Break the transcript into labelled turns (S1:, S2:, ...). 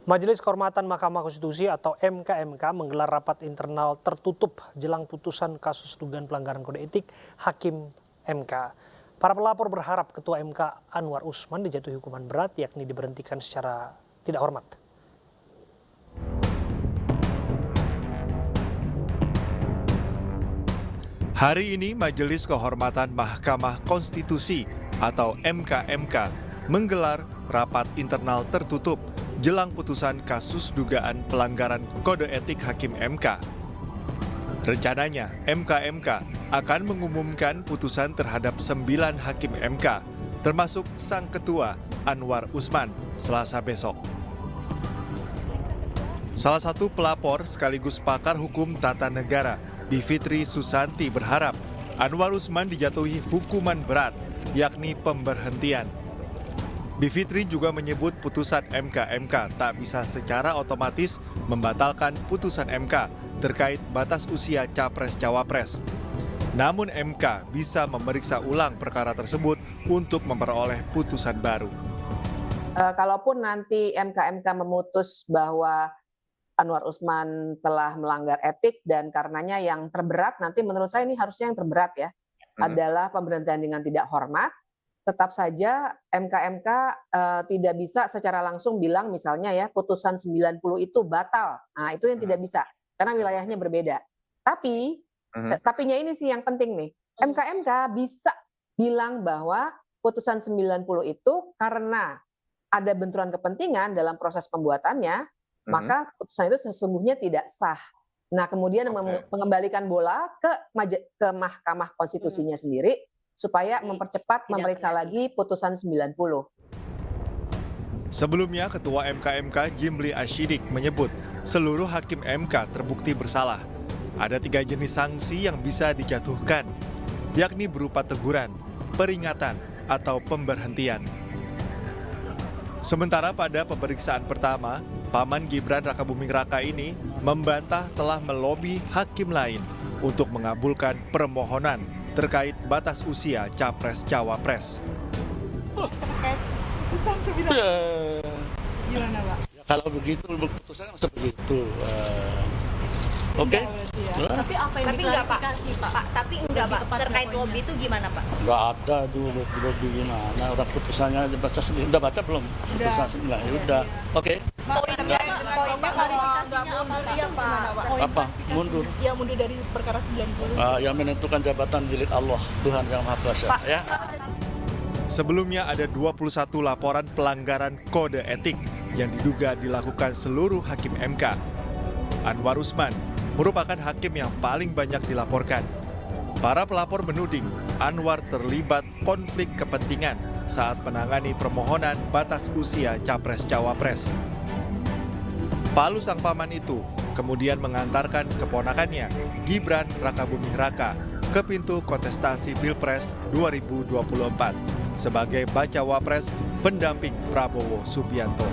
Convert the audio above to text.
S1: Majelis Kehormatan Mahkamah Konstitusi atau MKMK menggelar rapat internal tertutup jelang putusan kasus dugaan pelanggaran kode etik Hakim MK. Para pelapor berharap Ketua MK Anwar Usman dijatuhi hukuman berat, yakni diberhentikan secara tidak hormat.
S2: Hari ini Majelis Kehormatan Mahkamah Konstitusi atau MKMK menggelar rapat internal tertutup jelang putusan kasus dugaan pelanggaran kode etik Hakim MK. Rencananya, MKMK akan mengumumkan putusan terhadap 9 Hakim MK, termasuk Sang Ketua Anwar Usman, Selasa besok. Salah satu pelapor sekaligus pakar hukum tata negara, Bivitri Susanti berharap Anwar Usman dijatuhi hukuman berat, yakni pemberhentian. Bivitri juga menyebut putusan MKMK tak bisa secara otomatis membatalkan putusan MK terkait batas usia Capres-Cawapres. Namun MK bisa memeriksa ulang perkara tersebut untuk memperoleh putusan baru.
S3: Kalaupun nanti MKMK memutus bahwa Anwar Usman telah melanggar etik dan karenanya yang terberat, nanti menurut saya ini harusnya yang terberat ya, adalah pemberhentian dengan tidak hormat. Tetap saja MKMK tidak bisa secara langsung bilang misalnya ya putusan 90 itu batal. Nah itu yang tidak bisa karena wilayahnya berbeda. Tapi tapinya ini sih yang penting nih. MKMK bisa bilang bahwa putusan 90 itu karena ada benturan kepentingan dalam proses pembuatannya, maka putusan itu sesungguhnya tidak sah. Nah kemudian mengembalikan bola ke Mahkamah Konstitusinya sendiri, supaya mempercepat memeriksa lagi putusan 90.
S2: Sebelumnya, Ketua MKMK Jimli Ashidik menyebut seluruh Hakim MK terbukti bersalah. Ada 3 jenis sanksi yang bisa dijatuhkan, yakni berupa teguran, peringatan, atau pemberhentian. Sementara pada pemeriksaan pertama, Paman Gibran Rakabuming Raka ini membantah telah melobi hakim lain untuk mengabulkan permohonan terkait batas usia Capres-Cawapres.
S4: Gimana, Pak?
S5: Kalau begitu, putusannya masa begitu. Oke?
S4: Tapi apa yang diklarifikasi, Pak?
S6: Tapi enggak, Pak. Terkait lobby itu gimana, Pak?
S5: Nggak ada tuh lobby gimana. Orang putusannya dibaca sendiri. Udah baca belum? Putusan 9. Ya udah. Oke.
S4: Poinnya
S5: Apa? Mundur.
S4: Ya mundur dari perkara 90.
S5: Yang menentukan jabatan milik Allah, Tuhan Yang Maha Kuasa. Ya.
S2: Sebelumnya ada 21 laporan pelanggaran kode etik yang diduga dilakukan seluruh Hakim MK. Anwar Usman merupakan hakim yang paling banyak dilaporkan. Para pelapor menuding Anwar terlibat konflik kepentingan saat menangani permohonan batas usia Capres-Cawapres. Palu sang paman itu kemudian mengantarkan keponakannya, Gibran Rakabuming Raka, ke pintu kontestasi Pilpres 2024 sebagai bacawa pres pendamping Prabowo Subianto.